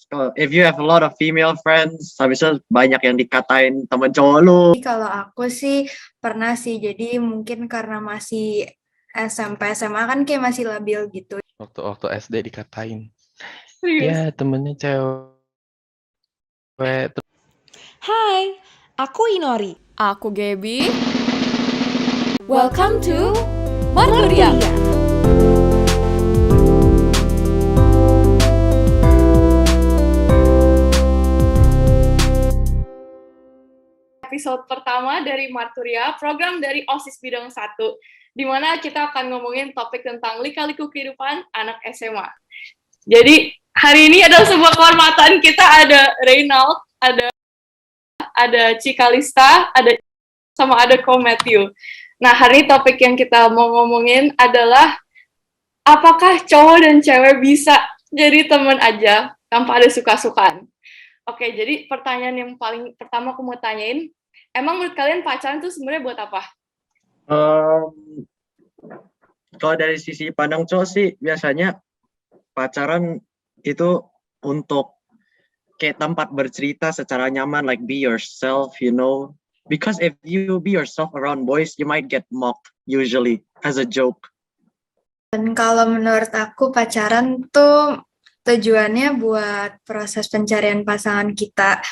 So, if you have a lot of female friends, habis itu banyak yang dikatain temen cowok lu. Kalau aku sih pernah sih, jadi mungkin karena masih SMP SMA kan kayak masih labil gitu. Waktu SD dikatain. Ya temennya cewek. Hai, aku Inori. Aku Gaby. Welcome to Marturia. Episode pertama dari Marturia, program dari OSIS Bidang 1, di mana kita akan ngomongin topik tentang lika-liku kehidupan anak SMA. Jadi, hari ini adalah sebuah kehormatan, kita ada Reynald, ada Cikalista, ada Ko Matthew. Nah, hari ini topik yang kita mau ngomongin adalah apakah cowok dan cewek bisa jadi teman aja tanpa ada suka-sukaan? Oke, jadi pertanyaan yang paling pertama aku mau tanyain, emang menurut kalian pacaran tuh sebenarnya buat apa? Kalau dari sisi pandang cowok sih, biasanya pacaran itu untuk kayak tempat bercerita secara nyaman, like be yourself, you know. Because if you be yourself around boys, you might get mocked usually as a joke. Dan kalau menurut aku pacaran tuh tujuannya buat proses pencarian pasangan kita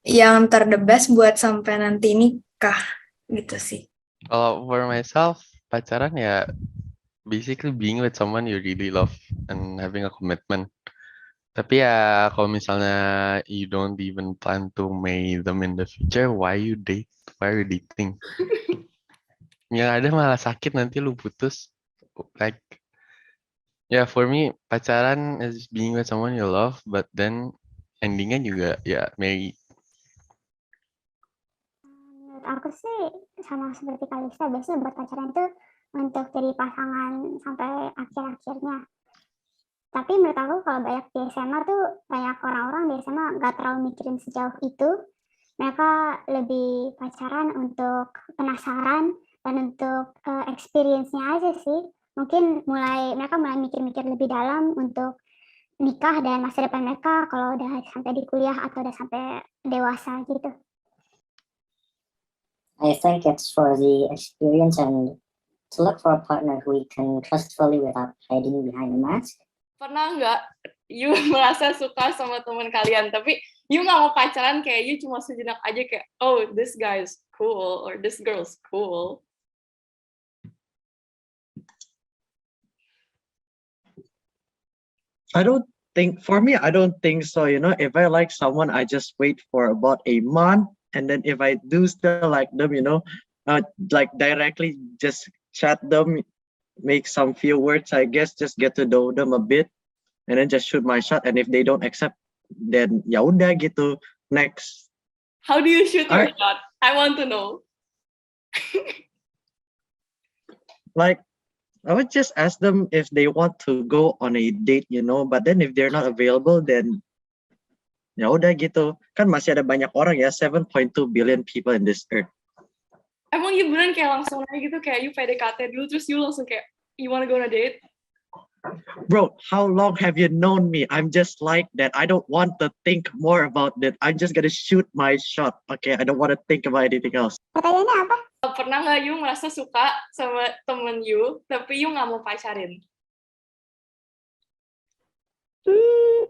yang terdebes buat sampai nanti nikah gitu sih. Kalau for myself, pacaran ya basically being with someone you really love and having a commitment. Tapi ya kalau misalnya you don't even plan to marry them in the future, why you date? Why you dating? Yang ada malah sakit nanti lu putus. Like, yeah, for me pacaran is being with someone you love, but then endingnya juga ya marry. Menurut aku sih sama seperti Kalista, biasanya buat pacaran tuh untuk jadi pasangan sampai akhir-akhirnya. Tapi menurut aku kalau banyak di SMA tuh, banyak orang-orang di SMA nggak terlalu mikirin sejauh itu. Mereka lebih pacaran untuk penasaran dan untuk experience-nya aja sih. Mungkin mereka mulai mikir-mikir lebih dalam untuk nikah dan masa depan mereka kalau udah sampai di kuliah atau udah sampai dewasa gitu. I think it's for the experience and to look for a partner who we can trust fully without hiding behind a mask. Pernah nggak you merasa suka sama teman kalian, tapi you nggak mau pacaran, kayak you cuma sejenak aja kayak, oh, this guy is cool, or this girl is cool. I don't think so, you know. If I like someone, I just wait for about a month, and then if I do still like them, you know, like directly just chat them, make some few words, I guess, just get to know them a bit, and then just shoot my shot. And if they don't accept, then ya udah gitu, next. How do you shoot your shot? I want to know. Like, I would just ask them if they want to go on a date, you know. But then if they're not available, then ya udah gitu. Kan masih ada banyak orang ya, 7.2 billion people in this earth. Emang you beneran kayak langsung aja gitu, kayak you PDKT dulu, terus you langsung kayak, you wanna go on a date? Bro, how long have you known me? I'm just like that. I don't want to think more about that. I'm just gonna shoot my shot. Okay, I don't want to think about anything else. Pertanyaannya apa? Pernah nggak you merasa suka sama temen you, tapi you nggak mau pacarin?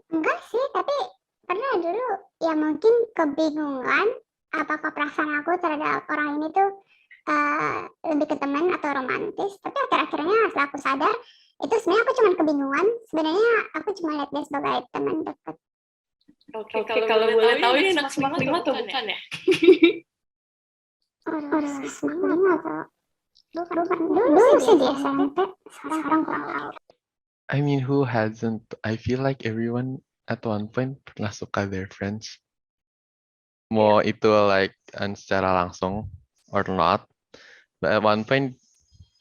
Enggak sih, tapi pernah dulu ya mungkin kebingungan apakah perasaan aku terhadap orang ini tuh lebih ke teman atau romantis. Tapi akhir-akhirnya setelah aku sadar, itu sebenarnya aku cuma kebingungan. Sebenarnya aku cuma lihat dia sebagai teman dekat. Oke, kalau boleh tahu ini anak semangat 5 atau bukan ya? Semangat 5 atau bukan. Dulu sih di SMP, sekarang kurang tahu. I mean, who hasn't? I feel like everyone at one point pernah suka their friends. Mau itu like secara langsung or not. But at one point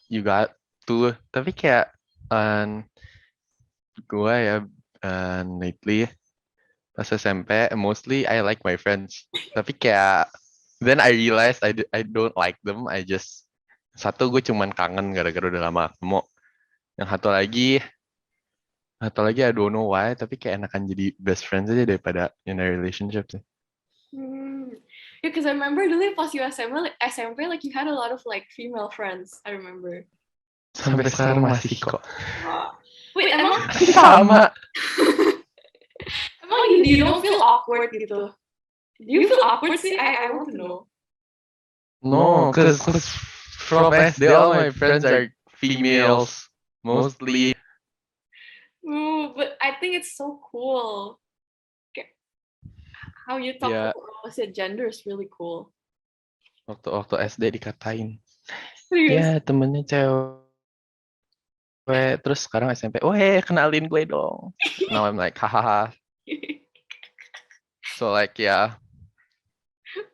you got to. Tapi kayak gue ya lately pas SMP mostly I like my friends. Tapi kayak then I realized I don't like them. I just satu gue cuman kangen gara-gara udah lama ketemu. Yang satu lagi Atau lagi I don't know why, tapi kayak enakan jadi best friends aja daripada in a relationship sih. Yeah, because I remember dulu pas you SMP, like you had a lot of like female friends. I remember. Sampai sekarang masih kok. Wait, emang Sama. emang you don't feel awkward gitu? Do you feel awkward sih? I want to know. No, because from SD all my friends are females mostly. But I think it's so cool. Kayak, how you talk Yeah. about opposite gender is really cool. Waktu SD dikatain, Serius? ya temennya cewek, terus sekarang SMP, weh kenalin gue dong. Now I'm like, hahaha. So like yeah,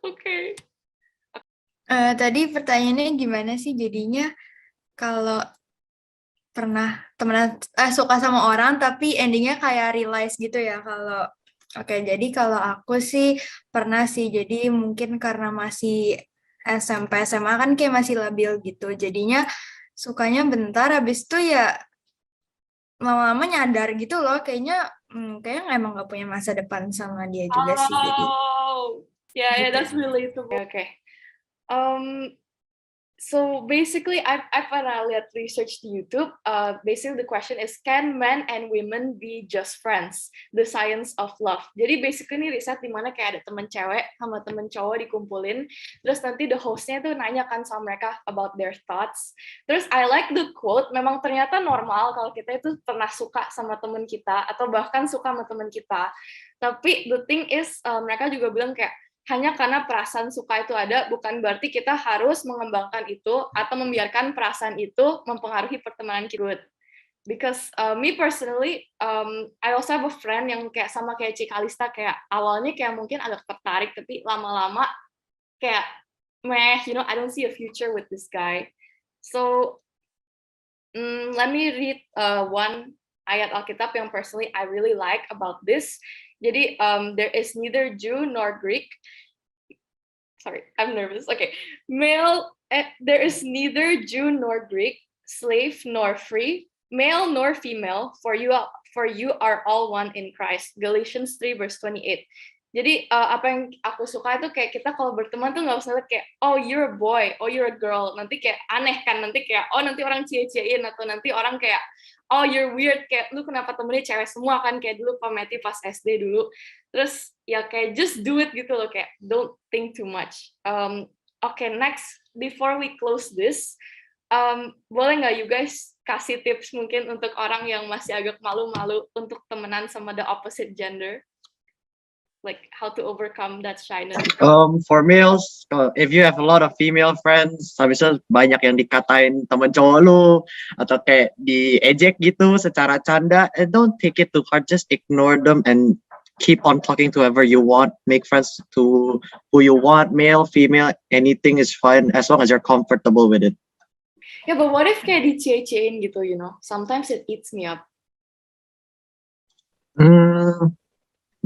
Okay. Tadi pertanyaannya gimana sih jadinya kalau pernah temenan suka sama orang tapi endingnya kayak realize gitu ya kalau oke, jadi kalau aku sih pernah sih, jadi mungkin karena masih SMP SMA kan kayak masih labil gitu, jadinya sukanya bentar, habis itu ya lama-lama nyadar gitu loh, kayaknya emang gak punya masa depan sama dia juga sih, jadi Oh, yeah, gitu. that's relatable. Okay. So basically, I pernah lihat research di YouTube. Basically, the question is, can men and women be just friends? The science of love. Jadi basically ini riset di mana kayak ada temen cewek sama temen cowok dikumpulin, terus nanti the hostnya tuh nanya kan sama mereka about their thoughts. Terus I like the quote. Memang ternyata normal kalau kita itu pernah suka sama temen kita atau bahkan suka sama temen kita. Tapi the thing is, mereka juga bilang kayak hanya karena perasaan suka itu ada, bukan berarti kita harus mengembangkan itu atau membiarkan perasaan itu mempengaruhi pertemanan kita. Because me personally, I also have a friend yang kayak sama kayak Cik Kalista, kayak awalnya kayak mungkin agak tertarik, tapi lama-lama kayak I don't see a future with this guy. So let me read one ayat Alkitab yang personally I really like about this. Jadi there is neither Jew nor Greek. Sorry, I'm nervous. Okay, there is neither Jew nor Greek, slave nor free, male nor female, for you are all one in Christ. Galatians 3 verse 28. Jadi apa yang aku suka itu kayak kita kalau berteman tuh nggak usah lihat kayak oh you're a boy, oh you're a girl, nanti kayak aneh kan, nanti kayak oh nanti orang cie-ciein atau nanti orang kayak oh you're weird, kayak lu kenapa temennya cewek semua kan, kayak dulu Pameti pas SD dulu. Terus ya kayak just do it gitu loh, kayak don't think too much. Okay, next before we close this, boleh nggak you guys kasih tips mungkin untuk orang yang masih agak malu-malu untuk temenan sama the opposite gender? Like how to overcome that shyness? For males, if you have a lot of female friends, habisnya banyak yang dikatain temen cowok lu atau kayak diejek gitu secara canda, don't take it too hard. Just ignore them and keep on talking to whoever you want. Make friends to who you want, male, female, anything is fine as long as you're comfortable with it. Yeah, but what if kayak dicie-ciein gitu, Sometimes it eats me up.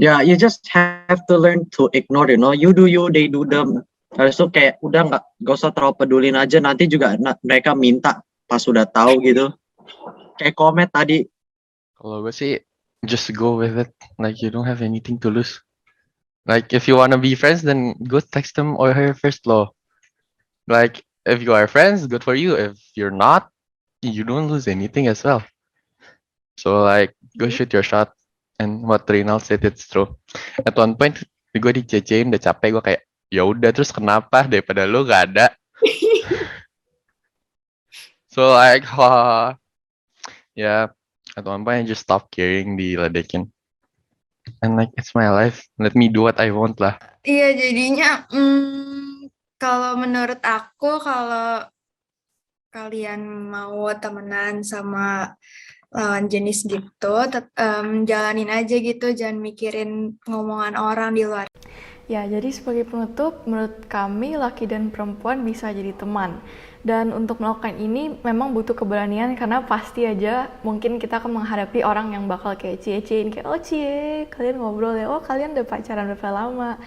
Yeah, you just have to learn to ignore, you do you, they do them. Habis itu kayak udah nggak usah terlalu pedulin aja, nanti juga mereka minta pas udah tahu gitu. Kayak Komet tadi. Kalau gue sih just go with it, like you don't have anything to lose. Like if you wanna be friends, then go text them or her first loh. Like if you are friends, good for you. If you're not, you don't lose anything as well. So like go shoot your shot. And what Rinal said it's true. At one point gue dicecein, udah capek, gue kayak ya udah, terus kenapa, daripada lu gak ada. So like yeah, at one point I just stop caring, diledekin. And like it's my life, let me do what I want lah. Iya, jadinya kalau menurut aku, kalau kalian mau temenan sama lawan jenis gitu, jalanin aja gitu, jangan mikirin ngomongan orang di luar. Ya, jadi sebagai penutup, menurut kami laki dan perempuan bisa jadi teman. Dan untuk melakukan ini memang butuh keberanian, karena pasti aja mungkin kita akan menghadapi orang yang bakal kayak cie-ciein, kayak oh cie, kalian ngobrol ya, oh kalian udah pacaran berapa lama.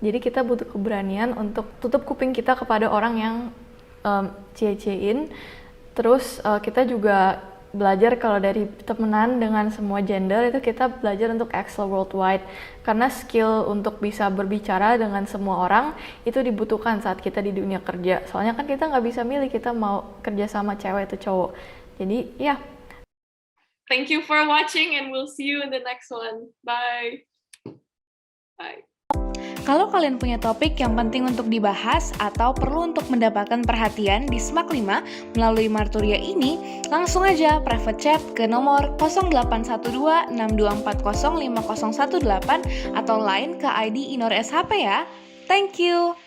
Jadi kita butuh keberanian untuk tutup kuping kita kepada orang yang cie-ciein. Terus kita juga belajar kalau dari temenan dengan semua gender itu kita belajar untuk excel worldwide, karena skill untuk bisa berbicara dengan semua orang itu dibutuhkan saat kita di dunia kerja. Soalnya kan kita nggak bisa milih kita mau kerja sama cewek atau cowok. Jadi ya. Thank you for watching and we'll see you in the next one. Bye. Bye. Kalau kalian punya topik yang penting untuk dibahas atau perlu untuk mendapatkan perhatian di SMAK 5 melalui Marturia ini, langsung aja private chat ke nomor 0812-6240-5018 atau line ke ID Inor SHP ya. Thank you!